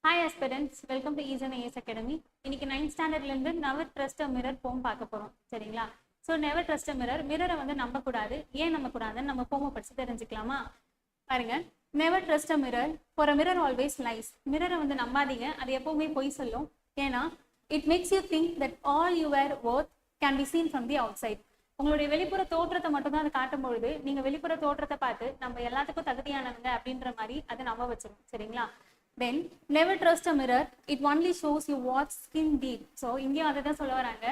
Hi aspirants, welcome to Ease and AS Academy. இன்னைக்கு 9th ஸ்டாண்டர்ட்ல இருந்து never trust a mirror போம் பார்க்க போறோம். சரிங்களா? So never trust a mirror. மிரரை வந்து நம்ப கூடாது. ஏன் நம்ப கூடாதுன்னு நம்ம போம படிச்சு தெரிஞ்சுக்கலாமா? பாருங்க. Never trust a mirror. For a mirror always lies. மிரரை வந்து நம்பாதீங்க. அது எப்பவுமே பொய் சொல்லும். ஏன்னா it makes you think that all you were worth can be seen from the outside. உங்களுடைய வெளிப்புற தோற்றத்தை மட்டும் தான் அது காட்டும் பொழுது நீங்க வெளிப்புற தோற்றத்தை பார்த்து நம்ம எல்லாத்துக்கும் தகுதியானவங்க அப்படின்ற மாதிரி அதை நம்ப வச்சிடும். சரிங்களா? Then never trust a mirror. It only shows you what skin deep. So இங்கேயும் அதை தான் சொல்ல வராங்க.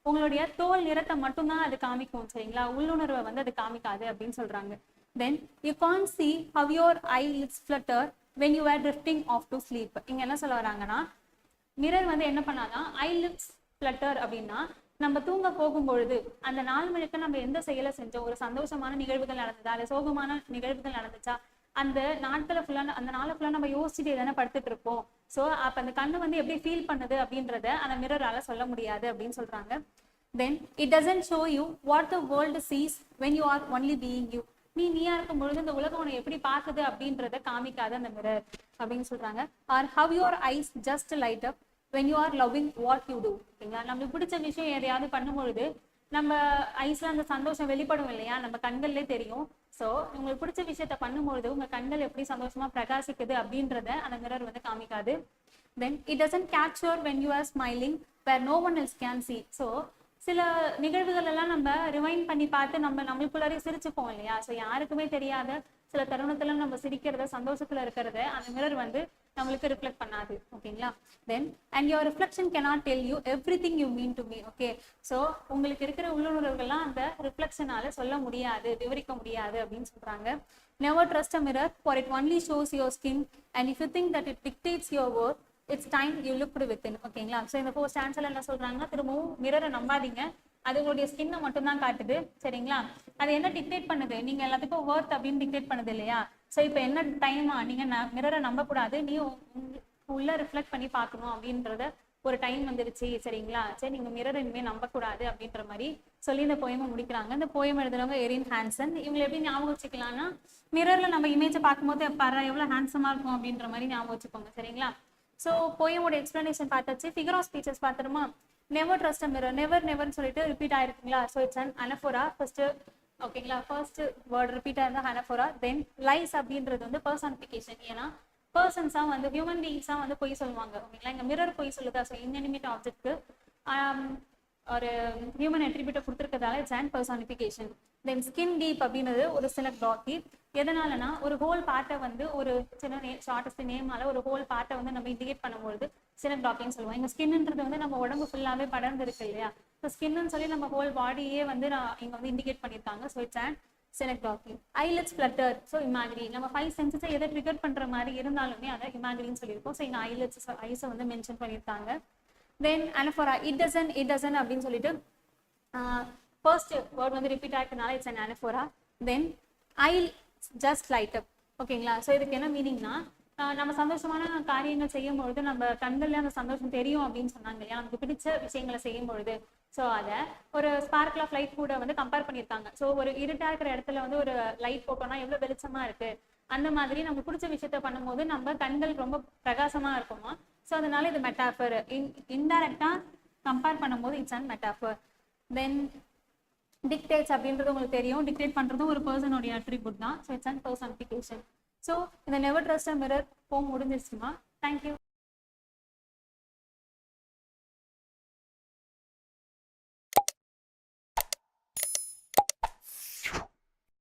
உங்களுடைய தோல் நிறத்தை மட்டும்தான் அது காமிக்கும். சரிங்களா? உள்ளுணர்வை வந்து அது காமிக்காது அப்படின்னு சொல்றாங்க. Then you can't see how your eyelids flutter when you are drifting off to sleep. இங்க என்ன சொல்ல வராங்கன்னா மிரர் வந்து என்ன பண்ணாதான் ஐலிட்ஸ் ஃப்ளட்டர் அப்படின்னா நம்ம தூங்க போகும்பொழுது அந்த நாள் முழுக்க நம்ம எந்த செயலை செஞ்சோம், ஒரு சந்தோஷமான நிகழ்வுகள் நடந்ததா இல்லை சோகமான நிகழ்வுகள் நடந்துச்சா, அந்த நாட்களை ஃபுல்லா அந்த நாளை ஃபுல்லா நம்ம யோசிச்சுட்டு எதானே படுத்துட்டு இருப்போம். ஸோ அப்ப அந்த கண்ணு வந்து எப்படி ஃபீல் பண்ணுது அப்படின்றத அந்த மிரரால சொல்ல முடியாது அப்படின்னு சொல்றாங்க. Then it doesn't show you what the world sees when you are only being you. நீயா இருக்கும் பொழுது இந்த உலகம் உன்னை எப்படி பாக்குது அப்படின்றத காமிக்காது அந்த மிரர் அப்படின்னு சொல்றாங்க. Or how your eyes just light up when you are loving what you do. ஓகேங்களா? நம்மளுக்கு பிடிச்ச விஷயம் எதையாவது பண்ணும்பொழுது நம்ம ஐஸ்ல அந்த சந்தோஷம் வெளிப்படும் இல்லையா, நம்ம கண்கள்லே தெரியும். ஸோ உங்களுக்கு பிடிச்ச விஷயத்த பண்ணும்பொழுது உங்க கண்கள் எப்படி சந்தோஷமா பிரகாசிக்குது அப்படின்றத அந்த மிரர் வந்து காமிக்காது. Then it doesn't capture when you are smiling where no one else can see. So சில நிகழ்வுகள் எல்லாம் நம்ம ரிவைண்ட் பண்ணி பார்த்து நம்மளுக்குள்ளாரே சிரிச்சுப்போம் இல்லையா. ஸோ யாருக்குமே தெரியாத சில தருணத்துல நம்ம சிரிக்கிறத சந்தோஷத்துல இருக்கிறத அந்த மிரர் வந்து நம்மளுக்கு ரிஃப்ளெக்ட் பண்ணாது. ஓகேங்களா? Then and your reflection cannot tell you everything you mean to me. Okay, so உங்களுக்கு இருக்கிற உள்ளுணர்வுகள்லாம் அந்த ரிஃப்ளெக்ஷனால சொல்ல முடியாது, விவரிக்க முடியாது அப்படின்னு சொல்றாங்க. Never trust a mirror for it only shows your skin and if you think that it dictates your work it's time you looked within. ஓகேங்களா? ஸோ இந்த 4 ஸ்டான்ஸ்ல என்ன சொல்றாங்கன்னா திரும்பவும் மிரரை நம்பாதீங்க, அது உங்களுடைய ஸ்கின்னை மட்டும் தான் காட்டுது. சரிங்களா? அது என்ன டிக்டேட் பண்ணுது, நீங்க எல்லாத்துக்கும் ஒர்த் அப்படின்னு டிக்டேட் பண்ணுது இல்லையா. ஸோ இப்போ என்ன டைமா நீங்க மிரரை நம்ப கூடாது, நீ உள்ள ரிஃப்ளெக்ட் பண்ணி பார்க்கணும் அப்படின்றத ஒரு டைம் வந்துருச்சு. சரிங்களா? சரி, நீங்க மிரர் இனிமே நம்ப கூடாது அப்படின்ற மாதிரி சொல்லி இந்த போயமை முடிக்கிறாங்க. இந்த போயம் எழுதுறவங்க எரின் ஹான்சன். இவங்களை எப்படி ஞாபகம் வச்சுக்கலாம்னா மிரர்ல நம்ம இமேஜை பார்க்கும்போது பாரு எவ்வளவு ஹேண்ட்ஸமா இருக்கும் அப்படின்ற மாதிரி ஞாபகம் வச்சுக்கோங்க. சரிங்களா? ஸோ போயமோட எக்ஸ்பிளனேஷன் பார்த்தாச்சு. ஃபிகர் ஆஃப் ஸ்பீச்சஸ் பார்த்துருமா. Never trust a mirror, never நெவர்னு சொல்லிட்டு ரிப்பீட் ஆயிருக்குங்களா. So it's an anaphora. First ஓகேங்களா, ஃபர்ஸ்ட் வேர்ட் ரிப்பீட் ஆயிருந்தா அனஃபோரா. தென் லைஸ் அப்படின்றது வந்து பர்சனிஃபிகேஷன். ஏன்னா பர்சன்ஸா வந்து ஹியூமன் பீயிங்ஸா வந்து பொய் சொல்லுவாங்க. ஓகேங்களா? இங்க மிரர் பொய் சொல்லுதா. ஸோ இன்அனிமேட் ஆப்ஜெக்ட்க்கு ஒரு ஹியூமன் அட்ரிபியூட்டை கொடுத்துருக்கதால it's and personification. Then skin deep அப்படின்றது ஒரு சில டாக்கி. எதனாலனா ஒரு ஹோல் பார்ட்டை வந்து ஒரு சின்ன ஷார்டஸ்ட் நேமால ஒரு ஹோல் பார்ட்டை வந்து நம்ம இண்டிகேட் பண்ணும்போது சினக் டாக்கின்னு சொல்லுவோம். இங்க ஸ்கின்ன்றது வந்து நம்ம உடம்பு ஃபுல்லாவே படர்ந்து இருக்கு இல்லையா. ஸோ ஸ்கின்னு சொல்லி நம்ம ஹோல் பாடியே வந்து இங்க வந்து இண்டிகேட் பண்ணியிருக்காங்க. So it's and snake talking. Eyelets flutter. So imaginary. நம்ம 5 சென்சஸை எதை ட்ரிகர் பண்ற மாதிரி இருந்தாலுமே அதை இமேஜினின்னு சொல்லியிருக்கோம். ஸோ இங்க ஐலெட்ஸ் ஐஸை வந்து மென்ஷன் பண்ணியிருக்காங்க. தென் அனஃபோரா இட் டசன் அப்படின்னு சொல்லிட்டு ஃபர்ஸ்ட் வேர்ட் வந்து ரிப்பீட் ஆகிட்டனால it's an anaphora. Then I just light up. ஓகேங்களா? ஸோ இதுக்கு என்ன மீனிங்னா நம்ம சந்தோஷமான காரியங்கள் செய்யும் பொழுது நம்ம கண்கள்ல அந்த சந்தோஷம் தெரியும் அப்படின்னு சொன்னாங்க இல்லையா, நமக்கு பிடிச்ச விஷயங்களை செய்யும் பொழுது. ஸோ அதை ஒரு ஸ்பார்க்ல ஆஃப் லைட் கூட வந்து கம்பேர் பண்ணியிருக்காங்க. ஸோ ஒரு இருட்டா இருக்கிற இடத்துல வந்து ஒரு லைட் போட்டோம்னா எவ்வளவு வெளிச்சமா இருக்கு, அந்த மாதிரி நம்ம பிடிச்ச விஷயத்த பண்ணும்போது நம்ம கண்கள் ரொம்ப பிரகாசமா இருக்குமா. ஸோ அதனால இது மெட்டாஃபர். இன்டைரக்டா கம்பேர் பண்ணும்போது it's and metaphor. Then dictates அப்படின்றது உங்களுக்கு தெரியும். டிக்டேட் பண்றதும் ஒரு பர்சனுடைய அட்ரிபியூட் தான். So it's and personification. So இந்த நெவர் ட்ரஸ்ட் அ மிரர் போம் முடிஞ்சிருச்சுமா. தேங்க்யூ.